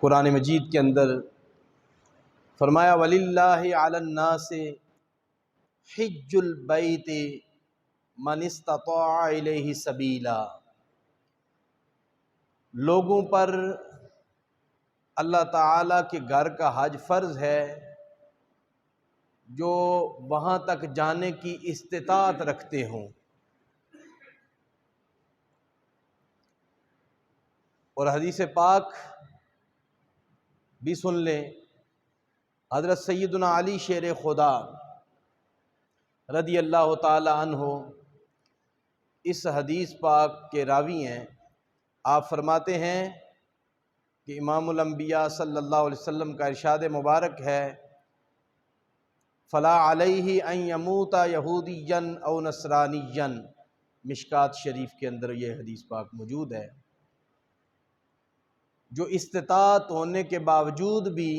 قرآن مجید کے اندر فرمایا وَلِلَّهِ عَلَى النَّاسِ حِجُّ الْبَيْتِ مَنِ اسْتَطَاعَ إِلَيْهِ سَبِيلًا، لوگوں پر اللہ تعالیٰ کے گھر کا حج فرض ہے جو وہاں تک جانے کی استطاعت رکھتے ہوں۔ اور حدیث پاک بھی سن لیں، حضرت سیدنا علی شیر خدا رضی اللہ تعالی عنہ اس حدیث پاک کے راوی ہیں۔ آپ فرماتے ہیں کہ امام الانبیاء صلی اللہ علیہ وسلم کا ارشاد مبارک ہے فلا علیہ ان یموت یہودیا او نصرانیا، مشکات شریف کے اندر یہ حدیث پاک موجود ہے۔ جو استطاعت ہونے کے باوجود بھی،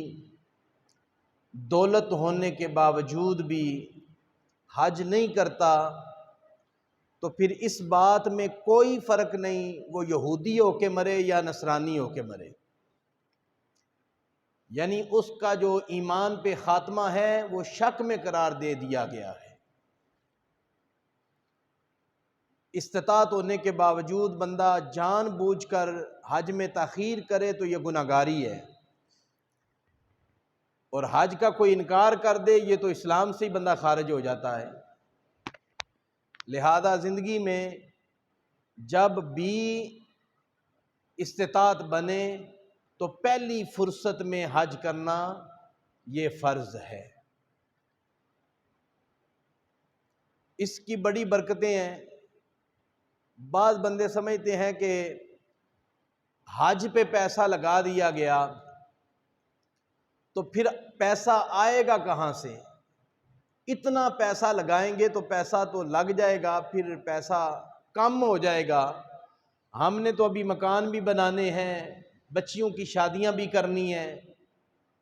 دولت ہونے کے باوجود بھی حج نہیں کرتا تو پھر اس بات میں کوئی فرق نہیں وہ یہودی ہو کے مرے یا نصرانی ہو کے مرے، یعنی اس کا جو ایمان پہ خاتمہ ہے وہ شک میں قرار دے دیا گیا ہے۔ استطاعت ہونے کے باوجود بندہ جان بوجھ کر حج میں تاخیر کرے تو یہ گناہگاری ہے، اور حج کا کوئی انکار کر دے یہ تو اسلام سے ہی بندہ خارج ہو جاتا ہے۔ لہذا زندگی میں جب بھی استطاعت بنے تو پہلی فرصت میں حج کرنا یہ فرض ہے۔ اس کی بڑی برکتیں ہیں۔ بعض بندے سمجھتے ہیں کہ حج پہ پیسہ لگا دیا گیا تو پھر پیسہ آئے گا کہاں سے؟ اتنا پیسہ لگائیں گے تو پیسہ تو لگ جائے گا، پھر پیسہ کم ہو جائے گا۔ ہم نے تو ابھی مکان بھی بنانے ہیں، بچیوں کی شادیاں بھی کرنی ہیں،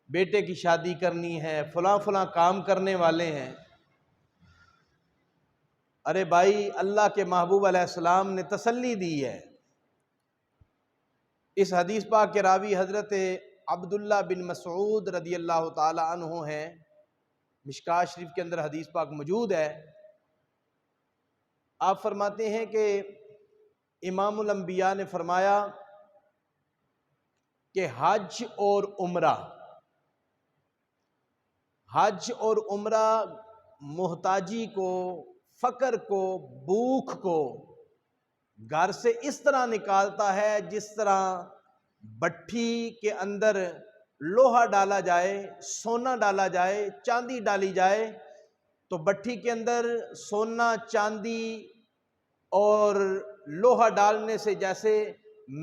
بیٹے کی شادی کرنی ہے، فلاں فلاں کام کرنے والے ہیں۔ ارے بھائی، اللہ کے محبوب علیہ السلام نے تسلی دی ہے۔ اس حدیث پاک کے راوی حضرت عبداللہ بن مسعود رضی اللہ تعالی عنہ ہیں، مشکات شریف کے اندر حدیث پاک موجود ہے۔ آپ فرماتے ہیں کہ امام الانبیاء نے فرمایا کہ حج اور عمرہ محتاجی کو، فقر کو، بھوک کو گھر سے اس طرح نکالتا ہے جس طرح بھٹی کے اندر لوہا ڈالا جائے، سونا ڈالا جائے، چاندی ڈالی جائے تو بھٹی کے اندر سونا، چاندی اور لوہا ڈالنے سے جیسے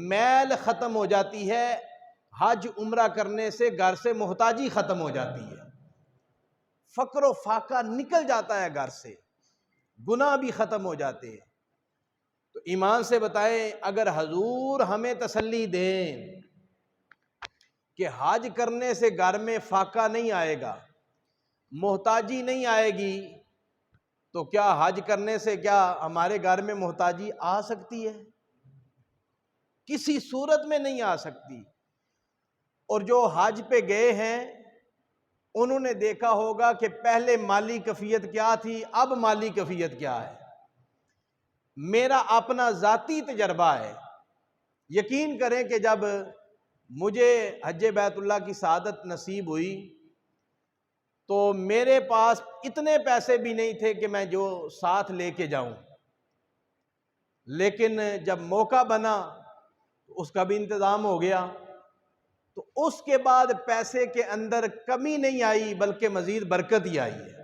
میل ختم ہو جاتی ہے، حج عمرہ کرنے سے گھر سے محتاجی ختم ہو جاتی ہے، فقر و فاقہ نکل جاتا ہے گھر سے، گناہ بھی ختم ہو جاتے ہیں۔ تو ایمان سے بتائیں، اگر حضور ہمیں تسلی دیں کہ حج کرنے سے گھر میں فاقہ نہیں آئے گا، محتاجی نہیں آئے گی، تو کیا حج کرنے سے کیا ہمارے گھر میں محتاجی آ سکتی ہے؟ کسی صورت میں نہیں آ سکتی۔ اور جو حج پہ گئے ہیں انہوں نے دیکھا ہوگا کہ پہلے مالی کیفیت کیا تھی، اب مالی کیفیت کیا ہے۔ میرا اپنا ذاتی تجربہ ہے، یقین کریں کہ جب مجھے حج بیت اللہ کی سعادت نصیب ہوئی تو میرے پاس اتنے پیسے بھی نہیں تھے کہ میں جو ساتھ لے کے جاؤں، لیکن جب موقع بنا اس کا بھی انتظام ہو گیا، تو اس کے بعد پیسے کے اندر کمی نہیں آئی بلکہ مزید برکت ہی آئی ہے۔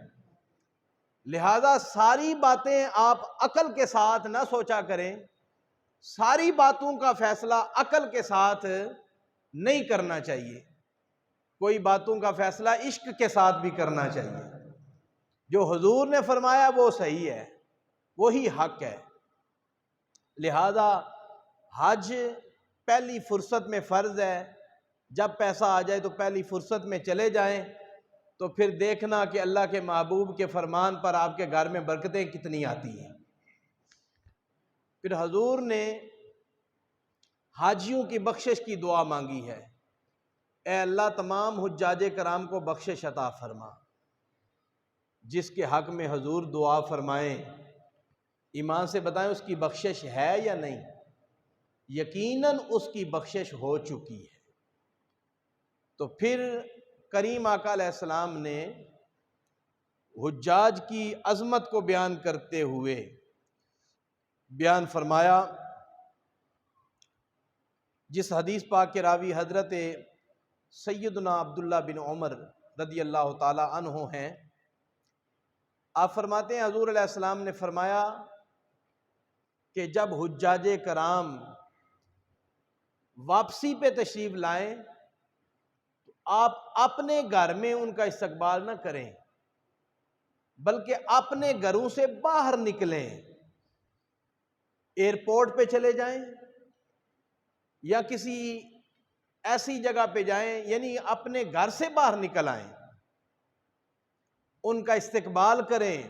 لہذا ساری باتیں آپ عقل کے ساتھ نہ سوچا کریں، ساری باتوں کا فیصلہ عقل کے ساتھ نہیں کرنا چاہیے، کوئی باتوں کا فیصلہ عشق کے ساتھ بھی کرنا چاہیے۔ جو حضور نے فرمایا وہ صحیح ہے، وہی حق ہے۔ لہذا حج پہلی فرصت میں فرض ہے، جب پیسہ آ جائے تو پہلی فرصت میں چلے جائیں، تو پھر دیکھنا کہ اللہ کے محبوب کے فرمان پر آپ کے گھر میں برکتیں کتنی آتی ہیں۔ پھر حضور نے حاجیوں کی بخشش کی دعا مانگی ہے اے اللہ تمام حجاج کرام کو بخشش عطا فرما۔ جس کے حق میں حضور دعا فرمائیں، ایمان سے بتائیں اس کی بخشش ہے یا نہیں؟ یقیناً اس کی بخشش ہو چکی ہے۔ تو پھر کریم آقا علیہ السلام نے حجاج کی عظمت کو بیان کرتے ہوئے بیان فرمایا، جس حدیث پاک کے راوی حضرت سیدنا عبداللہ بن عمر رضی اللہ تعالی عنہ ہیں۔ آپ فرماتے ہیں حضور علیہ السلام نے فرمایا کہ جب حجاج کرام واپسی پہ تشریف لائیں تو آپ اپنے گھر میں ان کا استقبال نہ کریں، بلکہ اپنے گھروں سے باہر نکلیں، ایئرپورٹ پہ چلے جائیں یا کسی ایسی جگہ پہ جائیں، یعنی اپنے گھر سے باہر نکل آئیں، ان کا استقبال کریں،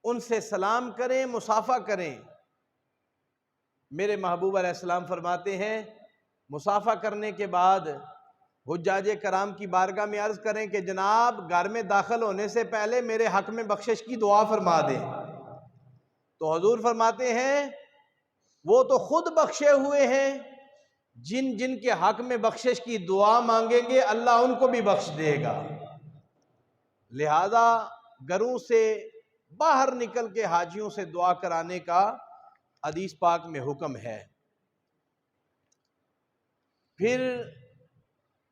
ان سے سلام کریں، مصافحہ کریں۔ میرے محبوب علیہ السلام فرماتے ہیں مصافحہ کرنے کے بعد حجاج کرام کی بارگاہ میں عرض کریں کہ جناب گھر میں داخل ہونے سے پہلے میرے حق میں بخشش کی دعا فرما دیں۔ تو حضور فرماتے ہیں وہ تو خود بخشے ہوئے ہیں، جن جن کے حق میں بخشش کی دعا مانگیں گے اللہ ان کو بھی بخش دے گا۔ لہذا گھروں سے باہر نکل کے حاجیوں سے دعا کرانے کا حدیث پاک میں حکم ہے۔ پھر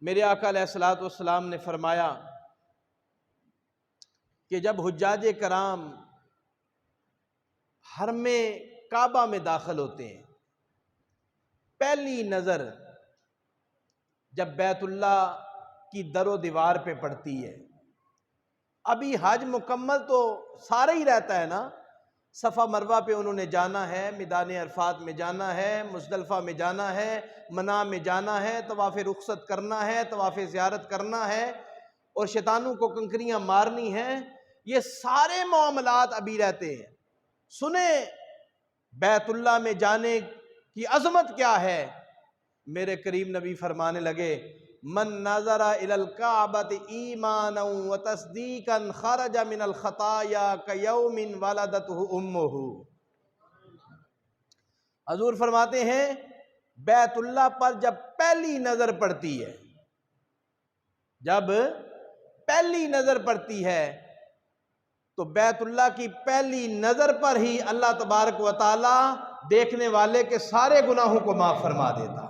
میرے آقا علیہ الصلوۃ والسلام نے فرمایا کہ جب حجاج کرام حرم کعبہ میں داخل ہوتے ہیں، پہلی نظر جب بیت اللہ کی در و دیوار پہ پڑتی ہے، ابھی حج مکمل تو سارا ہی رہتا ہے نا، صفا مروہ پہ انہوں نے جانا ہے، میدان عرفات میں جانا ہے، مزدلفہ میں جانا ہے، منا میں جانا ہے، طواف رخصت کرنا ہے، طواف زیارت کرنا ہے، اور شیطانوں کو کنکریاں مارنی ہیں۔ یہ سارے معاملات ابھی رہتے ہیں۔ سنیں بیت اللہ میں جانے کی عظمت کیا ہے۔ میرے کریم نبی فرمانے لگے من نظر الى الکعبۃ ایمانا وتصدیقا خرج من الخطایا کیوم ولدته امہ۔ حضور فرماتے ہیں بیت اللہ پر جب پہلی نظر پڑتی ہے، جب پہلی نظر پڑتی ہے تو بیت اللہ کی پہلی نظر پر ہی اللہ تبارک و تعالی دیکھنے والے کے سارے گناہوں کو معاف فرما دیتا۔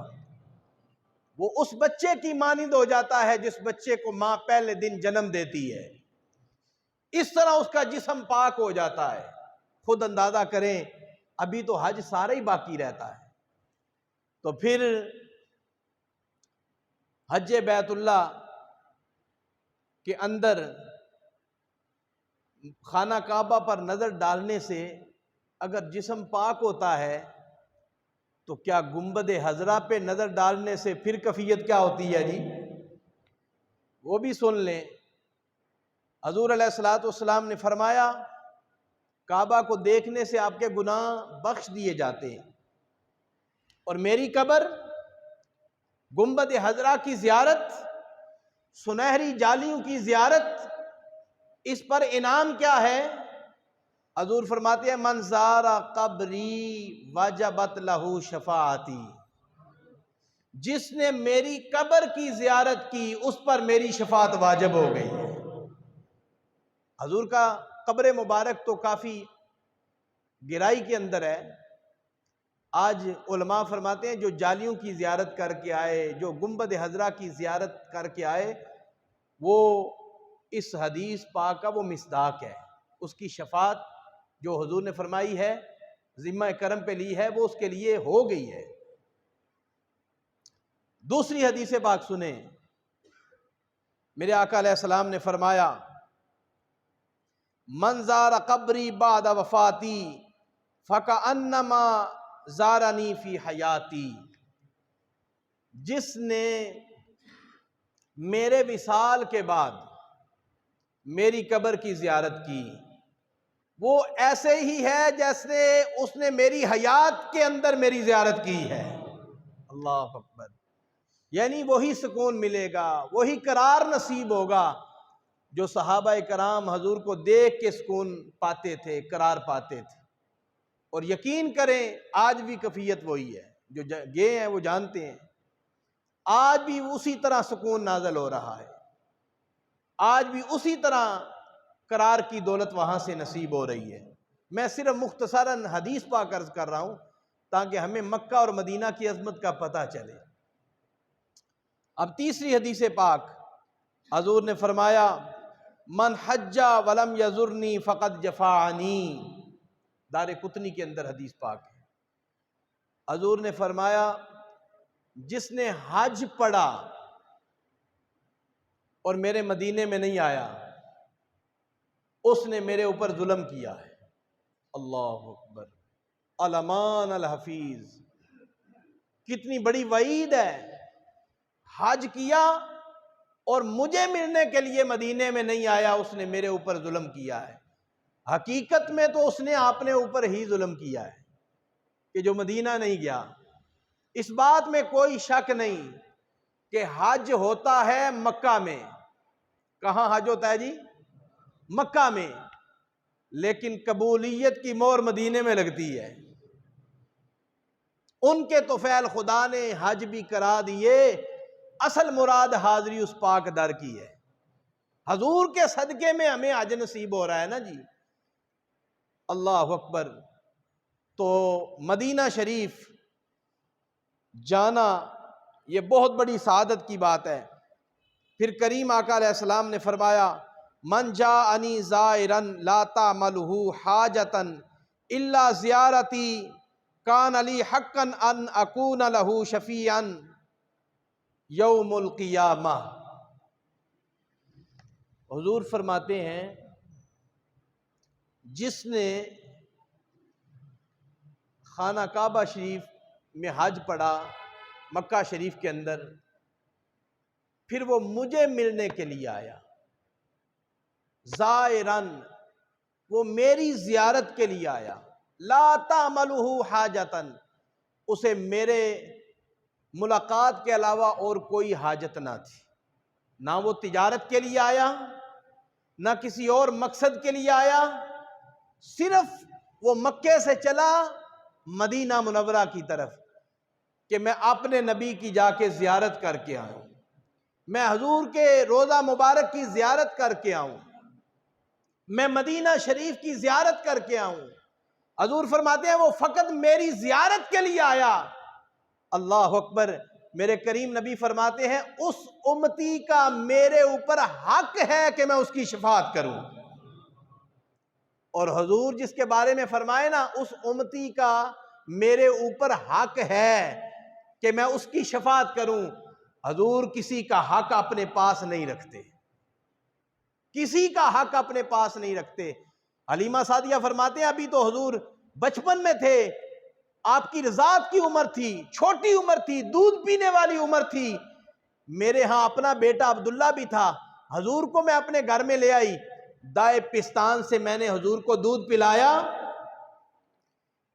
وہ اس بچے کی مانند ہو جاتا ہے جس بچے کو ماں پہلے دن جنم دیتی ہے، اس طرح اس کا جسم پاک ہو جاتا ہے۔ خود اندازہ کریں ابھی تو حج سارا ہی باقی رہتا ہے، تو پھر حج بیت اللہ کے اندر خانہ کعبہ پر نظر ڈالنے سے اگر جسم پاک ہوتا ہے تو کیا گنبد حضرا پہ نظر ڈالنے سے پھر کیفیت کیا ہوتی ہے جی؟ وہ بھی سن لیں۔ حضور علیہ الصلوۃ والسلام نے فرمایا کعبہ کو دیکھنے سے آپ کے گناہ بخش دیے جاتے ہیں، اور میری قبر، گنبد حضرا کی زیارت، سنہری جالیوں کی زیارت، اس پر انعام کیا ہے؟ حضور فرماتے ہیں من زار قبری وجبت لہ شفاعتی، جس نے میری قبر کی زیارت کی اس پر میری شفاعت واجب ہو گئی ہے۔ حضور کا قبر مبارک تو کافی گہرائی کے اندر ہے۔ آج علماء فرماتے ہیں جو جالیوں کی زیارت کر کے آئے، جو گنبد حضرا کی زیارت کر کے آئے، وہ اس حدیث پاک کا وہ مصداق ہے، اس کی شفاعت جو حضور نے فرمائی ہے، ذمہ کرم پہ لی ہے، وہ اس کے لیے ہو گئی ہے۔ دوسری حدیث پاک سنیں، میرے آقا علیہ السلام نے فرمایا من زار قبری بعد وفاتی فکأنما زارنی فی حیاتی، جس نے میرے وصال کے بعد میری قبر کی زیارت کی وہ ایسے ہی ہے جیسے اس نے میری حیات کے اندر میری زیارت کی ہے۔ اللہ اکبر۔ یعنی وہی سکون ملے گا، وہی قرار نصیب ہوگا جو صحابہ کرام حضور کو دیکھ کے سکون پاتے تھے، قرار پاتے تھے۔ اور یقین کریں آج بھی کیفیت وہی ہے، جو گئے ہیں وہ جانتے ہیں، آج بھی اسی طرح سکون نازل ہو رہا ہے، آج بھی اسی طرح قرار کی دولت وہاں سے نصیب ہو رہی ہے۔ میں صرف مختصراً حدیث پاک عرض کر رہا ہوں تاکہ ہمیں مکہ اور مدینہ کی عظمت کا پتہ چلے۔ اب تیسری حدیث پاک حضور نے فرمایا من حج ولم یزرنی فقد جفانی، دارقطنی کے اندر حدیث پاک ہے۔ حضور نے فرمایا جس نے حج پڑھا اور میرے مدینے میں نہیں آیا اس نے میرے اوپر ظلم کیا ہے۔ اللہ اکبر، الامان الحفیظ، کتنی بڑی وعید ہے۔ حج کیا اور مجھے ملنے کے لیے مدینے میں نہیں آیا، اس نے میرے اوپر ظلم کیا ہے۔ حقیقت میں تو اس نے اپنے اوپر ہی ظلم کیا ہے کہ جو مدینہ نہیں گیا۔ اس بات میں کوئی شک نہیں کہ حج ہوتا ہے مکہ میں۔ کہاں حج ہوتا ہے جی؟ مکہ میں، لیکن قبولیت کی مہر مدینے میں لگتی ہے۔ ان کے طفیل خدا نے حج بھی کرا دیے، اصل مراد حاضری اس پاک در کی ہے۔ حضور کے صدقے میں ہمیں حج نصیب ہو رہا ہے نا جی، اللہ اکبر۔ تو مدینہ شریف جانا یہ بہت بڑی سعادت کی بات ہے۔ پھر کریم آقا علیہ السلام نے فرمایا من جاءنی زائرا لا تعملہ حاجتا الا زیارتی کان علی حقا ان اکون لہ شفیعا یوم القیامہ۔ حضور فرماتے ہیں جس نے خانہ کعبہ شریف میں حج پڑھا مکہ شریف کے اندر، پھر وہ مجھے ملنے کے لیے آیا، زائرن، وہ میری زیارت کے لیے آیا، لا تعملہ حاجتن، اسے میرے ملاقات کے علاوہ اور کوئی حاجت نہ تھی، نہ وہ تجارت کے لیے آیا نہ کسی اور مقصد کے لیے آیا، صرف وہ مکے سے چلا مدینہ منورہ کی طرف کہ میں اپنے نبی کی جا کے زیارت کر کے آؤں، میں حضور کے روضہ مبارک کی زیارت کر کے آؤں، میں مدینہ شریف کی زیارت کر کے آؤں۔ حضور فرماتے ہیں وہ فقط میری زیارت کے لیے آیا۔ اللہ اکبر۔ میرے کریم نبی فرماتے ہیں اس امتی کا میرے اوپر حق ہے کہ میں اس کی شفاعت کروں، اور حضور جس کے بارے میں فرمائے نا اس امتی کا میرے اوپر حق ہے کہ میں اس کی شفاعت کروں۔ حضور کسی کا حق اپنے پاس نہیں رکھتے، کسی کا حق اپنے پاس نہیں رکھتے۔ حلیمہ سعدیہ فرماتے ہیں ابھی تو حضور بچپن میں تھے، آپ کی رضاعت کی عمر تھی، چھوٹی عمر تھی، دودھ پینے والی عمر تھی، میرے ہاں اپنا بیٹا عبداللہ بھی تھا، حضور کو میں اپنے گھر میں لے آئی، دائیں پستان سے میں نے حضور کو دودھ پلایا،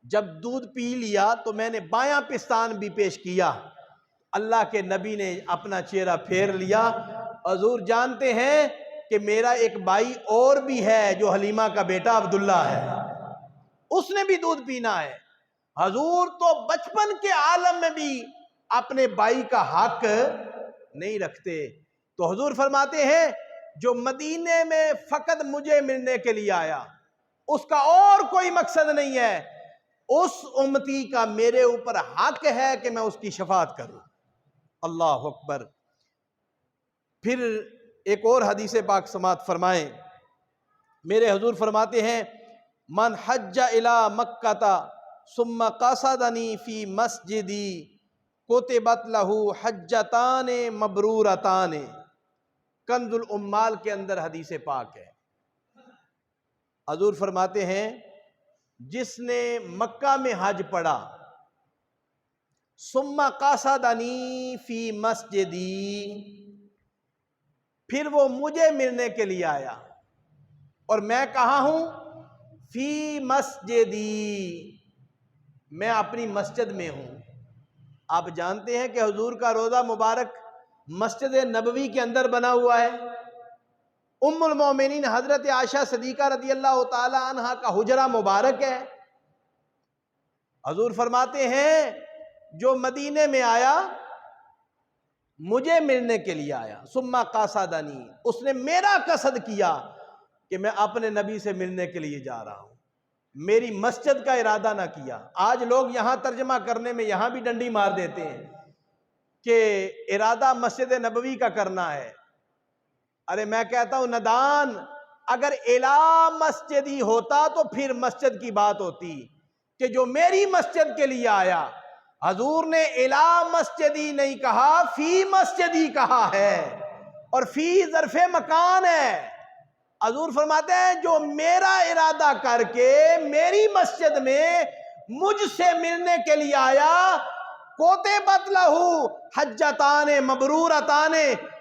جب دودھ پی لیا تو میں نے بایاں پستان بھی پیش کیا، اللہ کے نبی نے اپنا چہرہ پھیر لیا۔ حضور جانتے ہیں کہ میرا ایک بھائی اور بھی ہے جو حلیمہ کا بیٹا عبداللہ ہے، اس نے بھی دودھ پینا ہے۔ حضور تو بچپن کے عالم میں بھی اپنے بھائی کا حق نہیں رکھتے۔ تو حضور فرماتے ہیں جو مدینے میں فقط مجھے ملنے کے لیے آیا، اس کا اور کوئی مقصد نہیں ہے، اس امتی کا میرے اوپر حق ہے کہ میں اس کی شفاعت کروں۔ اللہ اکبر۔ پھر ایک اور حدیث پاک سماعت فرمائیں، میرے حضور فرماتے ہیں من حج الی مکہ ثم قصدنی فی مسجدی کتبت لہ حجتان مبرورتان۔ کنز العمال کے اندر حدیث پاک ہے۔ حضور فرماتے ہیں جس نے مکہ میں حج پڑھا ثم قصدنی فی مسجدی، پھر وہ مجھے ملنے کے لیے آیا، اور میں کہاں ہوں؟ فی مسجدی، میں اپنی مسجد میں ہوں، آپ جانتے ہیں کہ حضور کا روضہ مبارک مسجد نبوی کے اندر بنا ہوا ہے. ام المومنین حضرت عائشہ صدیقہ رضی اللہ تعالی عنہا کا حجرہ مبارک ہے. حضور فرماتے ہیں جو مدینے میں آیا مجھے ملنے کے لیے آیا، ثم قاصدنی، اس نے میرا قصد کیا کہ میں اپنے نبی سے ملنے کے لیے جا رہا ہوں، میری مسجد کا ارادہ نہ کیا. آج لوگ یہاں ترجمہ کرنے میں یہاں بھی ڈنڈی مار دیتے ہیں کہ ارادہ مسجد نبوی کا کرنا ہے. ارے میں کہتا ہوں ندان، اگر الا مسجدی ہوتا تو پھر مسجد کی بات ہوتی کہ جو میری مسجد کے لیے آیا. حضور نے الا مسجدی نہیں کہا، فی مسجدی کہا ہے، اور فی ظرف مکان ہے. حضور فرماتے ہیں جو میرا ارادہ کر کے میری مسجد میں مجھ سے ملنے کے لیے آیا، کوتبت لہو حجتان مبرورتان،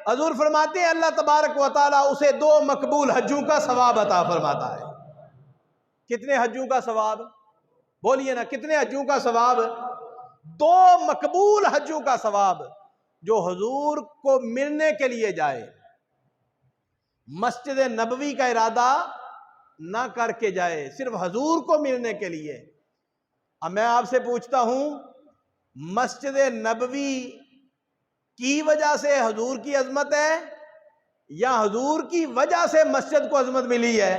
حضور فرماتے ہیں اللہ تبارک و تعالی اسے 2 مقبول حجوں کا ثواب عطا فرماتا ہے. کتنے حجوں کا ثواب؟ بولیے نا، کتنے حجوں کا ثواب؟ 2 مقبول حجوں کا ثواب. جو حضور کو ملنے کے لیے جائے، مسجد نبوی کا ارادہ نہ کر کے جائے، صرف حضور کو ملنے کے لیے. اب میں آپ سے پوچھتا ہوں، مسجد نبوی کی وجہ سے حضور کی عظمت ہے یا حضور کی وجہ سے مسجد کو عظمت ملی ہے؟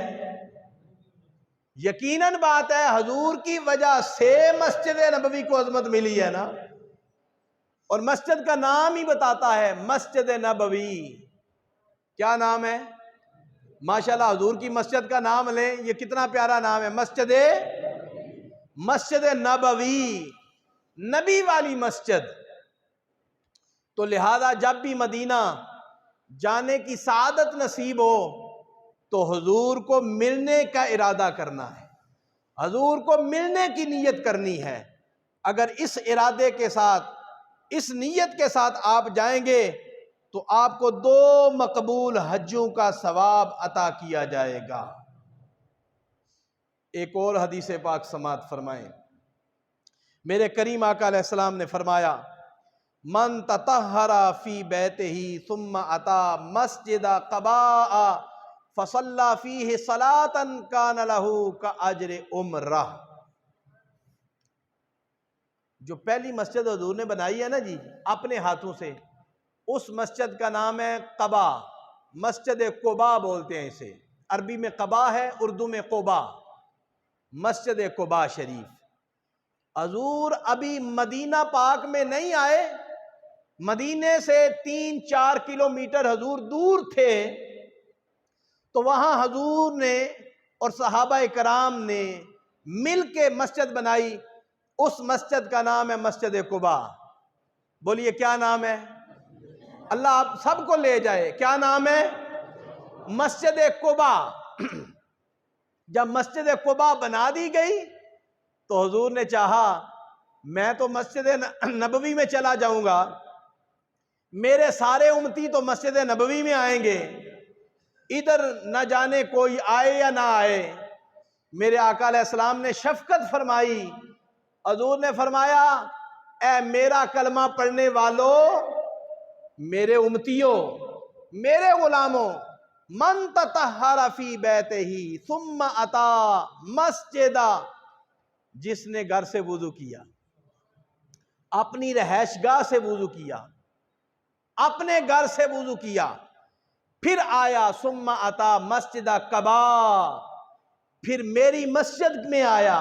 یقیناً بات ہے حضور کی وجہ سے مسجد نبوی کو عظمت ملی ہے نا. اور مسجد کا نام ہی بتاتا ہے مسجد نبوی. کیا نام ہے؟ ماشاءاللہ حضور کی مسجد کا نام لیں، یہ کتنا پیارا نام ہے، مسجد نبوی، نبی والی مسجد. تو لہذا جب بھی مدینہ جانے کی سعادت نصیب ہو تو حضور کو ملنے کا ارادہ کرنا ہے، حضور کو ملنے کی نیت کرنی ہے. اگر اس ارادے کے ساتھ، اس نیت کے ساتھ آپ جائیں گے تو آپ کو 2 مقبول حجوں کا ثواب عطا کیا جائے گا. ایک اور حدیث پاک سماعت فرمائیں. میرے کریم آقا علیہ السلام نے فرمایا من تطہر فی بیتہ ثم اتی مسجد قباء فصلی فیہ صلاۃ کان لہ کاجر عمرہ. جو پہلی مسجد حضور نے بنائی ہے نا جی اپنے ہاتھوں سے، اس مسجد کا نام ہے قبا، مسجد قباء بولتے ہیں اسے. عربی میں قبا ہے، اردو میں قباء، مسجد قباء شریف. حضور ابھی مدینہ پاک میں نہیں آئے، مدینے سے 3-4 کلومیٹر حضور دور تھے، تو وہاں حضور نے اور صحابہ کرام نے مل کے مسجد بنائی. اس مسجد کا نام ہے مسجد قباء. بولیے کیا نام ہے؟ اللہ آپ سب کو لے جائے. کیا نام ہے؟ مسجد قباء. جب مسجد قباء بنا دی گئی تو حضور نے چاہا میں تو مسجد نبوی میں چلا جاؤں گا، میرے سارے امتی تو مسجد نبوی میں آئیں گے، ادھر نہ جانے کوئی آئے یا نہ آئے. میرے آقا علیہ السلام نے شفقت فرمائی. حضور نے فرمایا اے میرا کلمہ پڑھنے والوں، میرے امتیوں، میرے غلاموں، من تطہر فی بیتہ ثم اتی مسجد، جس نے گھر سے وضو کیا، اپنی رہائش گاہ سے وضو کیا، اپنے گھر سے وضو کیا، پھر آیا ثم اتی مسجد قباء، پھر میری مسجد میں آیا،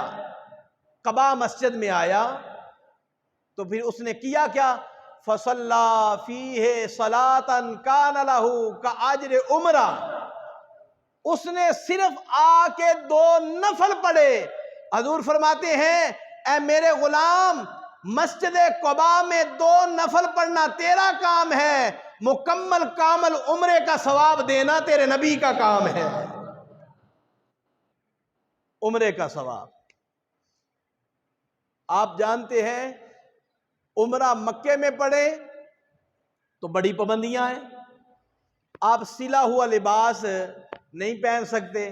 قباء مسجد میں آیا، تو پھر اس نے کیا کیا؟ فصلی فیہ صلاۃ کان لہ کاجر عمرہ. اس نے صرف آ کے 2 نفل پڑھے. حضور فرماتے ہیں اے میرے غلام، مسجد قباء میں 2 نفل پڑھنا تیرا کام ہے، مکمل کامل عمرے کا ثواب دینا تیرے نبی کا کام ہے. عمرے کا ثواب. آپ جانتے ہیں عمرہ مکے میں پڑے تو بڑی پابندیاں ہیں. آپ سلا ہوا لباس نہیں پہن سکتے،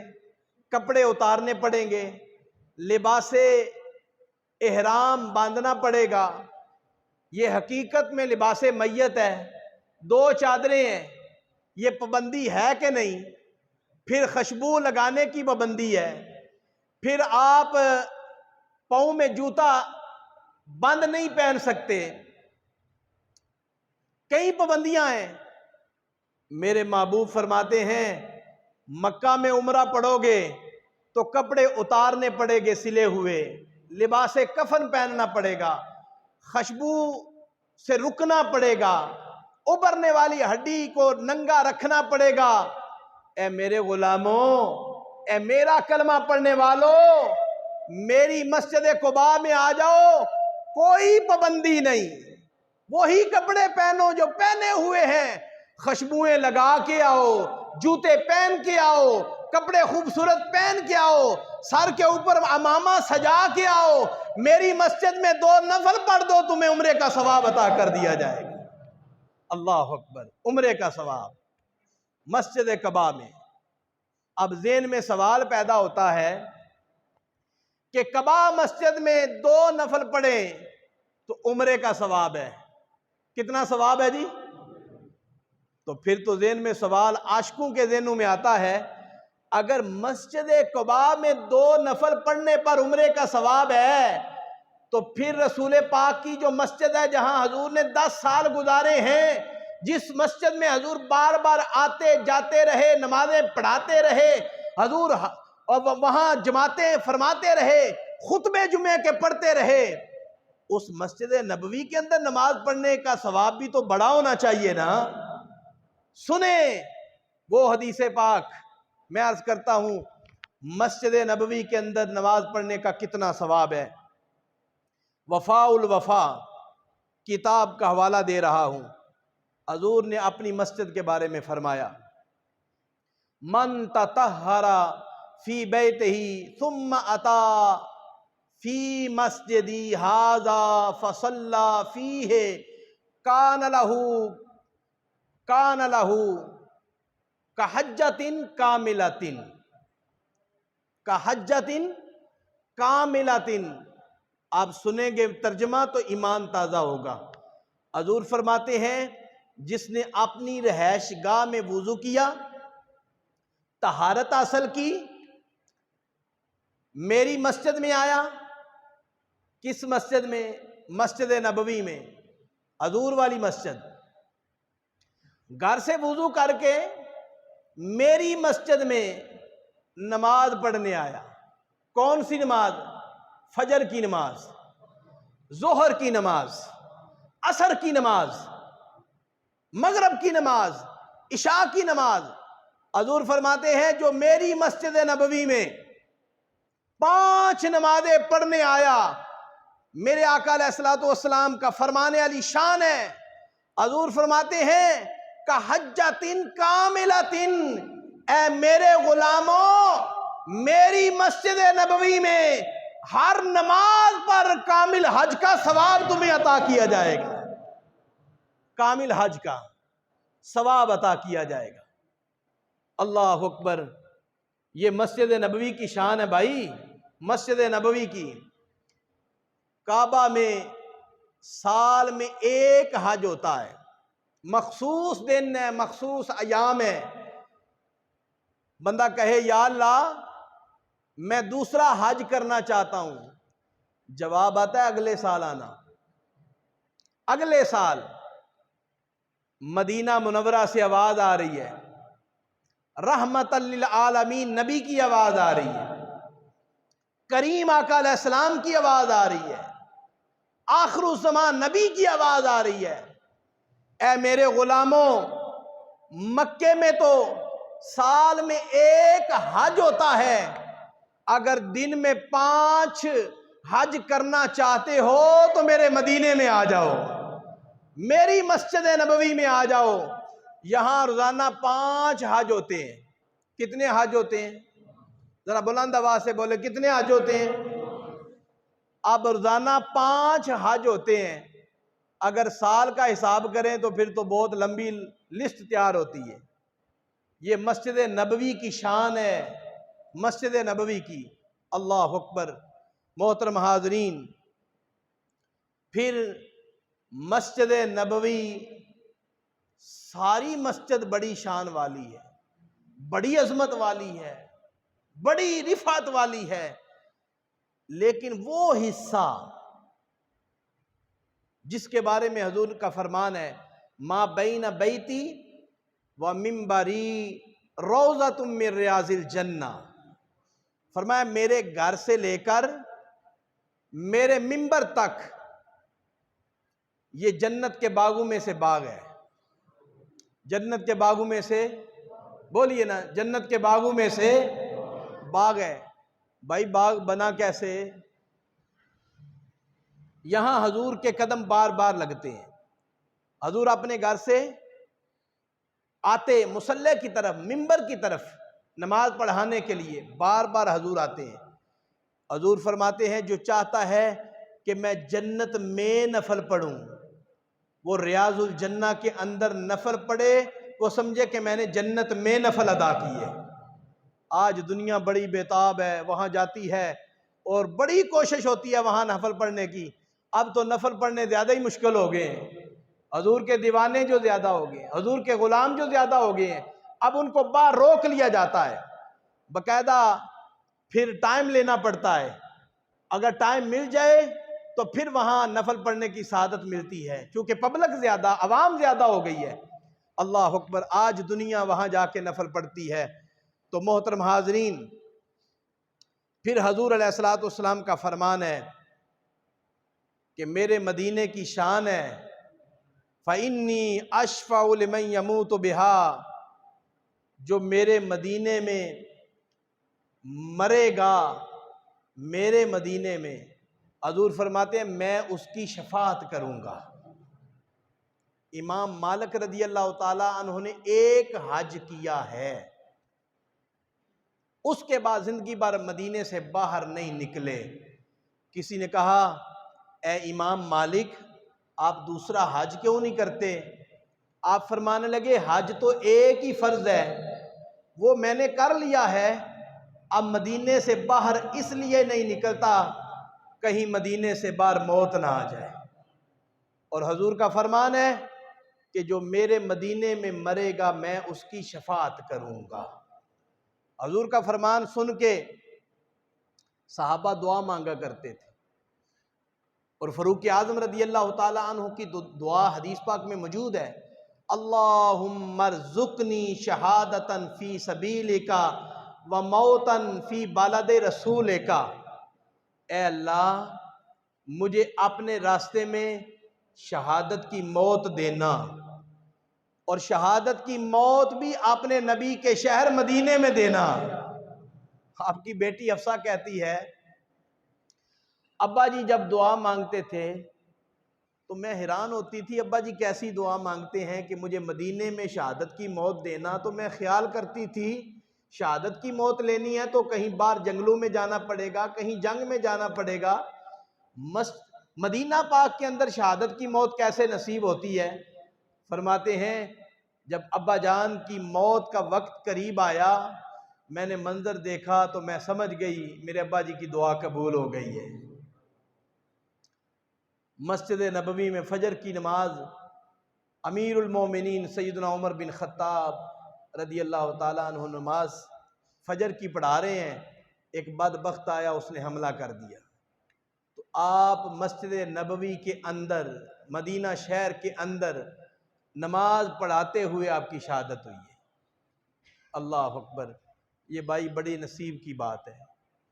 کپڑے اتارنے پڑیں گے، لباس احرام باندھنا پڑے گا، یہ حقیقت میں لباس میت ہے، 2 چادریں ہیں، یہ پابندی ہے کہ نہیں؟ پھر خوشبو لگانے کی پابندی ہے، پھر آپ پاؤں میں جوتا بند نہیں پہن سکتے، کئی پابندیاں ہیں۔ میرے محبوب فرماتے ہیں مکہ میں عمرہ پڑو گے تو کپڑے اتارنے پڑے گے سلے ہوئے، لباس کفن پہننا پڑے گا، خوشبو سے رکنا پڑے گا، ابھرنے والی ہڈی کو ننگا رکھنا پڑے گا۔ اے میرے غلاموں، اے میرا کلمہ پڑھنے والوں، میری مسجد قباء میں آ جاؤ، کوئی پابندی نہیں، وہی کپڑے پہنو جو پہنے ہوئے ہیں، خوشبوئیں لگا کے آؤ، جوتے پہن کے آؤ، کپڑے خوبصورت پہن کے آؤ، سر کے اوپر عمامہ سجا کے آؤ، میری مسجد میں 2 نفل پڑھ دو، تمہیں عمرے کا ثواب عطا کر دیا جائے گا۔ اللہ اکبر، عمرے کا ثواب مسجد قباء میں۔ اب ذہن میں سوال پیدا ہوتا ہے کہ قباء مسجد میں 2 نفل پڑھیں تو عمرے کا ثواب ہے، کتنا ثواب ہے جی؟ تو پھر تو ذہن میں سوال عاشقوں کے ذہنوں میں آتا ہے، اگر مسجد قباء میں 2 نفل پڑھنے پر عمرے کا ثواب ہے تو پھر رسول پاک کی جو مسجد ہے جہاں حضور نے 10 سال گزارے ہیں، جس مسجد میں حضور بار بار آتے جاتے رہے، نمازیں پڑھاتے رہے، حضور وہاں جماعتیں فرماتے رہے، خطبے جمعے کے پڑھتے رہے، اس مسجد نبوی کے اندر نماز پڑھنے کا ثواب بھی تو بڑا ہونا چاہیے نا۔ سنیں وہ حدیث پاک، میں عرض کرتا ہوں مسجد نبوی کے اندر نماز پڑھنے کا کتنا ثواب ہے۔ وفاء الوفا کتاب کا حوالہ دے رہا ہوں، حضور نے اپنی مسجد کے بارے میں فرمایا، من تطہر فی بیتہ ثم اتا فی مسجدی ھذا فصلی فیہ کان لہ کحجۃ کاملۃ، کحجۃ کاملۃ۔ آپ سنیں گے ترجمہ تو ایمان تازہ ہوگا۔ حضور فرماتے ہیں جس نے اپنی رہائش گاہ میں وضو کیا، طہارت حاصل کی، میری مسجد میں آیا، کس مسجد میں؟ مسجد نبوی میں، حضور والی مسجد، گھر سے وضو کر کے میری مسجد میں نماز پڑھنے آیا۔ کون سی نماز؟ فجر کی نماز، ظہر کی نماز، عصر کی نماز، مغرب کی نماز، عشاء کی نماز۔ حضور فرماتے ہیں جو میری مسجد نبوی میں 5 نمازیں پڑھنے آیا، میرے آقا علیہ الصلوۃ والسلام کا فرمان علی شان ہے، حضور فرماتے ہیں کحجۃ کاملۃ، اے میرے غلاموں، میری مسجد نبوی میں ہر نماز پر کامل حج کا ثواب تمہیں عطا کیا جائے گا، کامل حج کا ثواب عطا کیا جائے گا۔ اللہ اکبر، یہ مسجد نبوی کی شان ہے بھائی، مسجد نبوی کی۔ کعبہ میں سال میں 1 حج ہوتا ہے، مخصوص دن ہے، مخصوص ایام ہے۔ بندہ کہے یا اللہ میں دوسرا حج کرنا چاہتا ہوں، جواب آتا ہے اگلے سال آنا۔ اگلے سال مدینہ منورہ سے آواز آ رہی ہے، رحمت للعالمین نبی کی آواز آ رہی ہے، کریم آقا علیہ السلام کی آواز آ رہی ہے، آخر الزمان نبی کی آواز آ رہی ہے، اے میرے غلاموں، مکے میں تو سال میں 1 حج ہوتا ہے، اگر دن میں 5 حج کرنا چاہتے ہو تو میرے مدینے میں آ جاؤ، میری مسجد نبوی میں آ جاؤ، یہاں روزانہ 5 حج ہوتے ہیں۔ کتنے حج ہوتے ہیں؟ ذرا بلند آواز سے بولے، کتنے حج ہوتے ہیں؟ اب روزانہ 5 حج ہوتے ہیں، اگر سال کا حساب کریں تو پھر تو بہت لمبی لسٹ تیار ہوتی ہے۔ یہ مسجد نبوی کی شان ہے، مسجد نبوی کی۔ اللہ اکبر۔ محترم حاضرین، پھر مسجد نبوی ساری مسجد بڑی شان والی ہے، بڑی عظمت والی ہے، بڑی رفعت والی ہے، لیکن وہ حصہ جس کے بارے میں حضور کا فرمان ہے ما بین بیتی و منبری روضۃ من ریاض الجنہ، فرمایا میرے گھر سے لے کر میرے منبر تک یہ جنت کے باغوں میں سے باغ ہے، جنت کے باغوں میں سے، بولیے نا، جنت کے باغوں میں سے باغ ہے۔ بھائی باغ بنا کیسے؟ یہاں حضور کے قدم بار بار لگتے ہیں، حضور اپنے گھر سے آتے مصلی کی طرف، منبر کی طرف نماز پڑھانے کے لیے بار بار حضور آتے ہیں۔ حضور فرماتے ہیں جو چاہتا ہے کہ میں جنت میں نفل پڑھوں وہ ریاض الجنہ کے اندر نفل پڑھے، وہ سمجھے کہ میں نے جنت میں نفل ادا کی ہے۔ آج دنیا بڑی بیتاب ہے، وہاں جاتی ہے اور بڑی کوشش ہوتی ہے وہاں نفل پڑھنے کی، اب تو نفل پڑھنے زیادہ ہی مشکل ہو گئے ہیں، حضور کے دیوانے جو زیادہ ہو گئے ہیں، حضور کے غلام جو زیادہ ہو گئے ہیں، اب ان کو باہر روک لیا جاتا ہے، باقاعدہ پھر ٹائم لینا پڑتا ہے، اگر ٹائم مل جائے تو پھر وہاں نفل پڑھنے کی سعادت ملتی ہے، چونکہ پبلک زیادہ، عوام زیادہ ہو گئی ہے۔ اللہ اکبر، آج دنیا وہاں جا کے نفل پڑھتی ہے۔ تو محترم حاضرین، پھر حضور علیہ السلام کا فرمان ہے کہ میرے مدینے کی شان ہے فَإِنِّي أَشْفَعُ لِمَنْ يَمُوتُ بِهَا، جو میرے مدینے میں مرے گا، میرے مدینے میں، حضور فرماتے ہیں میں اس کی شفاعت کروں گا۔ امام مالک رضی اللہ تعالیٰ عنہ نے ایک حج کیا ہے، اس کے بعد زندگی بھر مدینے سے باہر نہیں نکلے۔ کسی نے کہا اے امام مالک آپ دوسرا حج کیوں نہیں کرتے؟ آپ فرمانے لگے حج تو ایک ہی فرض ہے، وہ میں نے کر لیا ہے، اب مدینے سے باہر اس لیے نہیں نکلتا کہیں مدینے سے باہر موت نہ آ جائے۔ اور حضور کا فرمان ہے کہ جو میرے مدینے میں مرے گا میں اس کی شفاعت کروں گا۔ حضور کا فرمان سن کے صحابہ دعا مانگا کرتے تھے، اور فاروق اعظم رضی اللہ تعالی عنہ کی دعا حدیث پاک میں موجود ہے، اللہم ارزقنی شہادتا فی سبیلک و موتا فی بلد رسولک، اے اللہ مجھے اپنے راستے میں شہادت کی موت دینا، اور شہادت کی موت بھی اپنے نبی کے شہر مدینے میں دینا۔ آپ کی بیٹی حفصہ کہتی ہے ابا جی جب دعا مانگتے تھے تو میں حیران ہوتی تھی، ابا جی کیسی دعا مانگتے ہیں کہ مجھے مدینے میں شہادت کی موت دینا، تو میں خیال کرتی تھی شہادت کی موت لینی ہے تو کہیں باہر جنگلوں میں جانا پڑے گا، کہیں جنگ میں جانا پڑے گا، مدینہ پاک کے اندر شہادت کی موت کیسے نصیب ہوتی ہے؟ فرماتے ہیں جب ابا جان کی موت کا وقت قریب آیا، میں نے منظر دیکھا تو میں سمجھ گئی میرے ابا جی کی دعا قبول ہو گئی ہے۔ مسجد نبوی میں فجر کی نماز امیر المومنین سیدنا عمر بن خطاب رضی اللہ تعالیٰ عنہ نماز فجر کی پڑھا رہے ہیں، ایک بدبخت آیا اس نے حملہ کر دیا، تو آپ مسجد نبوی کے اندر مدینہ شہر کے اندر نماز پڑھاتے ہوئے آپ کی شہادت ہوئی ہے۔ اللہ اکبر، یہ بھائی بڑی نصیب کی بات ہے،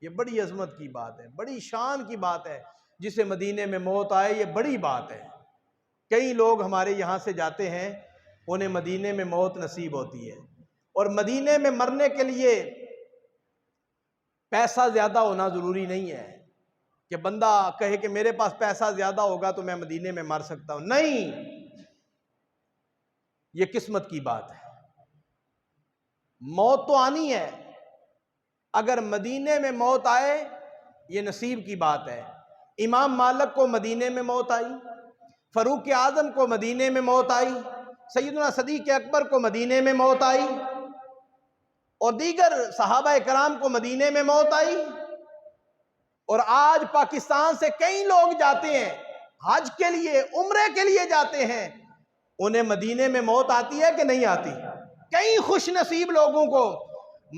یہ بڑی عظمت کی بات ہے، بڑی شان کی بات ہے، جسے مدینے میں موت آئے یہ بڑی بات ہے۔ کئی لوگ ہمارے یہاں سے جاتے ہیں انہیں مدینے میں موت نصیب ہوتی ہے، اور مدینے میں مرنے کے لیے پیسہ زیادہ ہونا ضروری نہیں ہے کہ بندہ کہے کہ میرے پاس پیسہ زیادہ ہوگا تو میں مدینے میں مر سکتا ہوں، نہیں، یہ قسمت کی بات ہے۔ موت تو آنی ہے، اگر مدینے میں موت آئے یہ نصیب کی بات ہے۔ امام مالک کو مدینے میں موت آئی، فاروق اعظم کو مدینے میں موت آئی، سیدنا صدیق اکبر کو مدینے میں موت آئی، اور دیگر صحابہ کرام کو مدینے میں موت آئی، اور آج پاکستان سے کئی لوگ جاتے ہیں حج کے لیے عمرے کے لیے جاتے ہیں، انہیں مدینے میں موت آتی ہے کہ نہیں آتی؟ کئی خوش نصیب لوگوں کو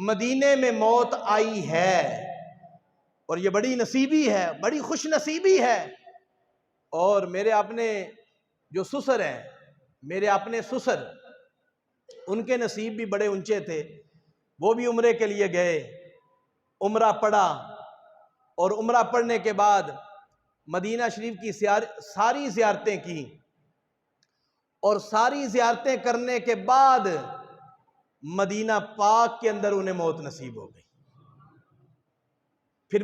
مدینے میں موت آئی ہے، اور یہ بڑی نصیبی ہے، بڑی خوش نصیبی ہے۔ اور میرے اپنے جو سسر ہیں، میرے اپنے سسر، ان کے نصیب بھی بڑے اونچے تھے، وہ بھی عمرے کے لیے گئے، عمرہ پڑا، اور عمرہ پڑھنے کے بعد مدینہ شریف کی ساری زیارتیں کی، اور ساری زیارتیں کرنے کے بعد مدینہ پاک کے اندر انہیں موت نصیب ہو گئی۔ پھر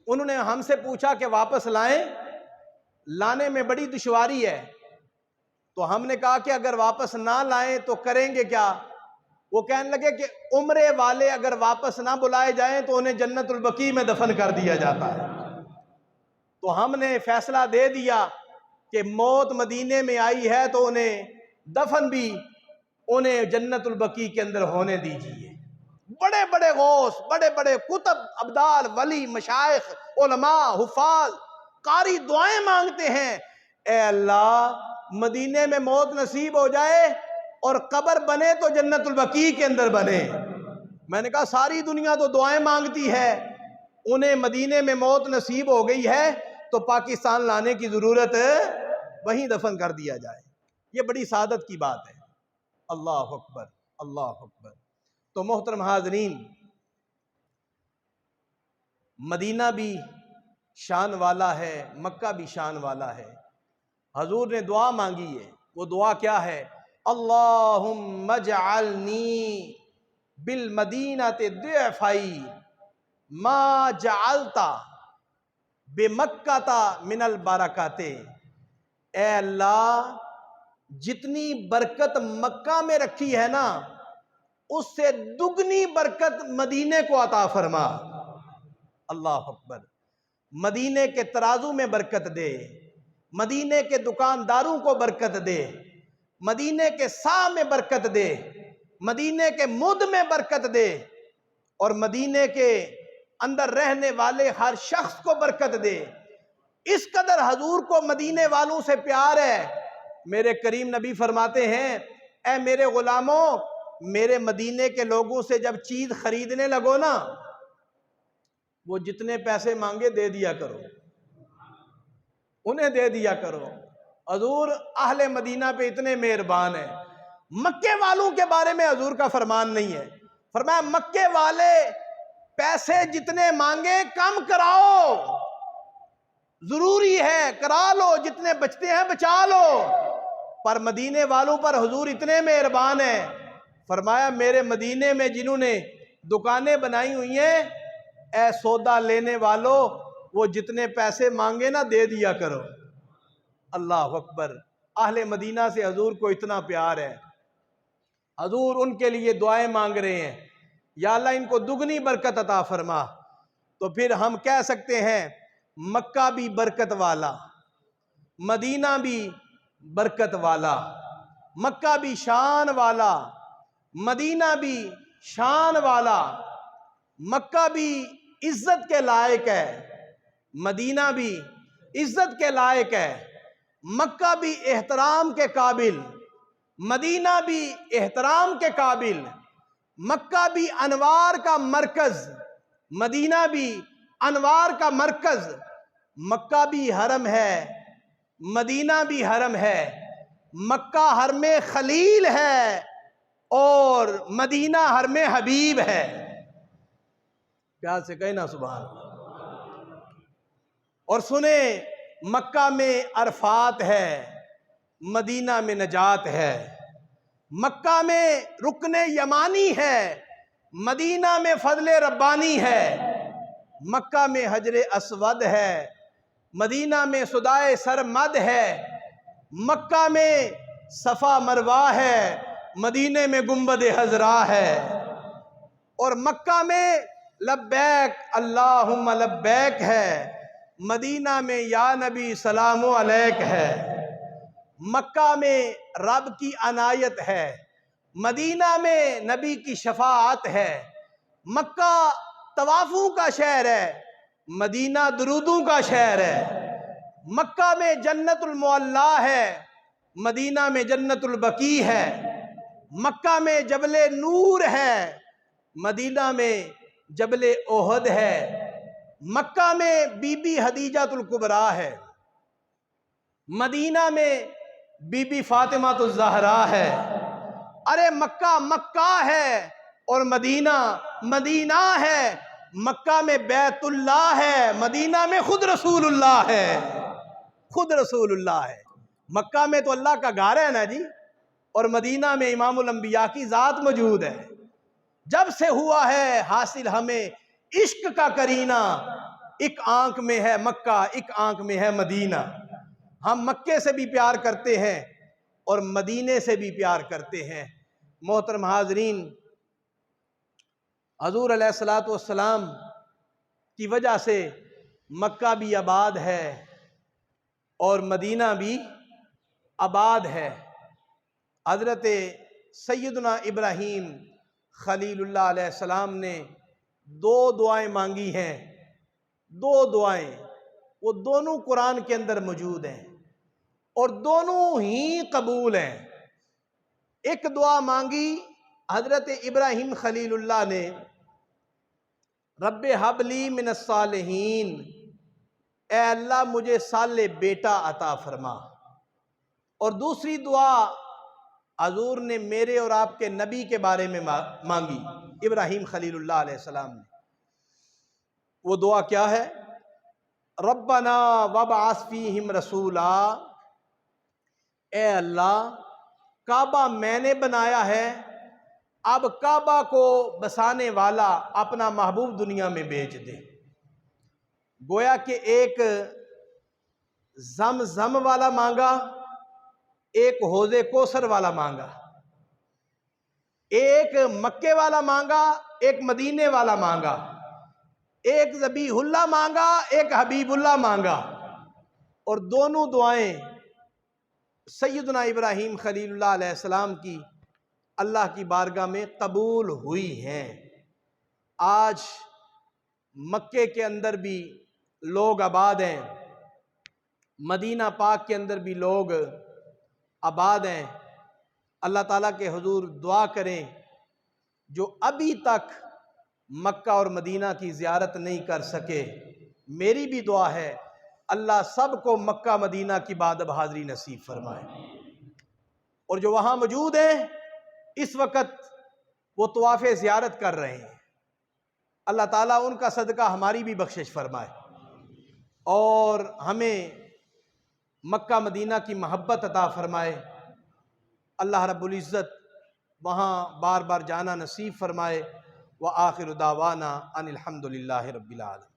انہوں نے ہم سے پوچھا کہ واپس لائیں؟ لانے میں بڑی دشواری ہے۔ تو ہم نے کہا کہ اگر واپس نہ لائیں تو کریں گے کیا؟ وہ کہنے لگے کہ عمرے والے اگر واپس نہ بلائے جائیں تو انہیں جنت البقیع میں دفن کر دیا جاتا ہے۔ تو ہم نے فیصلہ دے دیا کہ موت مدینے میں آئی ہے تو انہیں دفن بھی انہیں جنت البقیع کے اندر ہونے دیجیے۔ بڑے بڑے غوث، بڑے بڑے کتب، ابدال، ولی، مشائخ، علماء، حفاظ، قاری دعائیں مانگتے ہیں، اے اللہ مدینے میں موت نصیب ہو جائے اور قبر بنے تو جنت البقیع کے اندر بنے۔ میں نے کہا ساری دنیا تو دعائیں مانگتی ہے، انہیں مدینے میں موت نصیب ہو گئی ہے تو پاکستان لانے کی ضرورت ہے، وہیں دفن کر دیا جائے۔ یہ بڑی سعادت کی بات ہے۔ اللہ اکبر، اللہ اکبر۔ تو محترم حاضرین، مدینہ بھی شان والا ہے، مکہ بھی شان والا ہے۔ حضور نے دعا مانگی ہے، وہ دعا کیا ہے؟ اللہم اجعلنی بالمدینۃ ضعفی ما جعلتا بمکہ من البرکات۔ اے اللہ جتنی برکت مکہ میں رکھی ہے نا، اس سے دگنی برکت مدینے کو عطا فرما۔ اللہ اکبر۔ مدینے کے ترازو میں برکت دے، مدینے کے دکانداروں کو برکت دے، مدینے کے سا میں برکت دے، مدینے کے مد میں برکت دے، اور مدینے کے اندر رہنے والے ہر شخص کو برکت دے۔ اس قدر حضور کو مدینے والوں سے پیار ہے، میرے کریم نبی فرماتے ہیں، اے میرے غلاموں، میرے مدینے کے لوگوں سے جب چیز خریدنے لگو نا، وہ جتنے پیسے مانگے دے دیا کرو، انہیں دے دیا کرو۔ حضور اہل مدینہ پہ اتنے مہربان ہیں۔ مکے والوں کے بارے میں حضور کا فرمان نہیں ہے، فرمایا مکے والے پیسے جتنے مانگے کم کراؤ، ضروری ہے کرا لو، جتنے بچتے ہیں بچا لو، پر مدینے والوں پر حضور اتنے مہربان ہیں، فرمایا میرے مدینے میں جنہوں نے دکانیں بنائی ہوئی ہیں، اے سودا لینے والوں، وہ جتنے پیسے مانگے نا دے دیا کرو۔ اللہ اکبر۔ اہل مدینہ سے حضور کو اتنا پیار ہے، حضور ان کے لیے دعائیں مانگ رہے ہیں، یا اللہ ان کو دگنی برکت عطا فرما۔ تو پھر ہم کہہ سکتے ہیں مکہ بھی برکت والا، مدینہ بھی برکت والا، مکہ بھی شان والا، مدینہ بھی شان والا، مکہ بھی عزت کے لائق ہے، مدینہ بھی عزت کے لائق ہے، مکہ بھی احترام کے قابل، مدینہ بھی احترام کے قابل، مکہ بھی انوار کا مرکز، مدینہ بھی انوار کا مرکز، مکہ بھی حرم ہے، مدینہ بھی حرم ہے، مکہ حرم خلیل ہے اور مدینہ حرم حبیب ہے۔ پیار سے کہنا سبحان اللہ۔ اور سنیں، مکہ میں عرفات ہے، مدینہ میں نجات ہے، مکہ میں رکن یمانی ہے، مدینہ میں فضل ربانی ہے، مکہ میں حجر اسود ہے، مدینہ میں صدائے سرمد ہے، مکہ میں صفا مروہ ہے، مدینہ میں گنبد خضرا ہے، اور مکہ میں لبیک اللہم لبیک ہے، مدینہ میں یا نبی سلام علیک ہے۔ مکہ میں رب کی عنایت ہے، مدینہ میں نبی کی شفاعت ہے، مکہ طوافوں کا شہر ہے، مدینہ درودوں کا شہر ہے، مکہ میں جنت المعلا ہے، مدینہ میں جنت البقیع ہے، مکہ میں جبل نور ہے، مدینہ میں جبل احد ہے، مکہ میں بی بی خدیجہ الکبریٰ ہے، مدینہ میں بی بی فاطمہ الزہرا ہے۔ ارے مکہ مکہ ہے اور مدینہ مدینہ ہے، مکہ میں بیت اللہ ہے، مدینہ میں خود رسول اللہ ہے، خود رسول اللہ ہے۔ مکہ میں تو اللہ کا گھر ہے نا جی، اور مدینہ میں امام الانبیاء کی ذات موجود ہے۔ جب سے ہوا ہے حاصل ہمیں عشق کا کرینہ، ایک آنکھ میں ہے مکہ ایک آنکھ میں ہے مدینہ۔ ہم مکے سے بھی پیار کرتے ہیں اور مدینے سے بھی پیار کرتے ہیں۔ محترم حاضرین، حضور علیہ السلام کی وجہ سے مکہ بھی آباد ہے اور مدینہ بھی آباد ہے۔ حضرت سیدنا ابراہیم خلیل اللہ علیہ السلام نے دو دعائیں مانگی ہیں، دو دعائیں، وہ دونوں قرآن کے اندر موجود ہیں اور دونوں ہی قبول ہیں۔ ایک دعا مانگی حضرت ابراہیم خلیل اللہ نے، رب ہب لی من الصالحین، اے اللہ مجھے صالح بیٹا عطا فرما۔ اور دوسری دعا حضور نے میرے اور آپ کے نبی کے بارے میں مانگی، ابراہیم خلیل اللہ علیہ السلام نے۔ وہ دعا کیا ہے؟ ربنا وابعث فیہم رسولا، اے اللہ کعبہ میں نے بنایا ہے، اب کعبہ کو بسانے والا اپنا محبوب دنیا میں بھیج دے۔ گویا کہ ایک زمزم والا مانگا، ایک حوض کوثر والا مانگا، ایک مکے والا مانگا، ایک مدینے والا مانگا، ایک ذبیح اللہ مانگا، ایک حبیب اللہ مانگا، اور دونوں دعائیں سیدنا ابراہیم خلیل اللہ علیہ السلام کی اللہ کی بارگاہ میں قبول ہوئی ہیں۔ آج مکے کے اندر بھی لوگ آباد ہیں، مدینہ پاک کے اندر بھی لوگ آباد ہیں۔ اللہ تعالیٰ کے حضور دعا کریں، جو ابھی تک مکہ اور مدینہ کی زیارت نہیں کر سکے، میری بھی دعا ہے اللہ سب کو مکہ مدینہ کی بادب حاضری نصیب فرمائے۔ اور جو وہاں موجود ہیں اس وقت وہ طواف زیارت کر رہے ہیں، اللہ تعالیٰ ان کا صدقہ ہماری بھی بخشش فرمائے اور ہمیں مکہ مدینہ کی محبت عطا فرمائے۔ اللہ رب العزت وہاں بار بار جانا نصیب فرمائے۔ وآخر دعوانا ان الحمد للہ رب العالمین۔